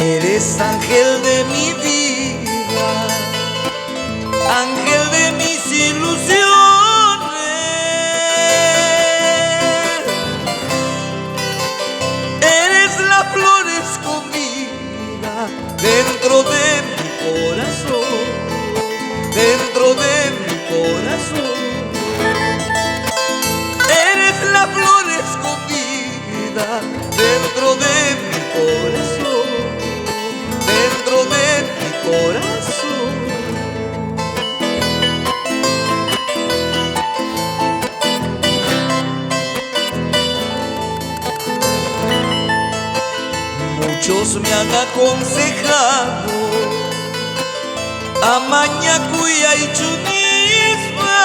Eres ángel de mi vida, ángel de mis ilusiones. Eres la flor escondida dentro de mi corazón, dentro de mi corazón. Eres la flor escondida dentro de mi corazón, dentro de mi corazón. Muchos me han aconsejado amaña cuya y chunisma.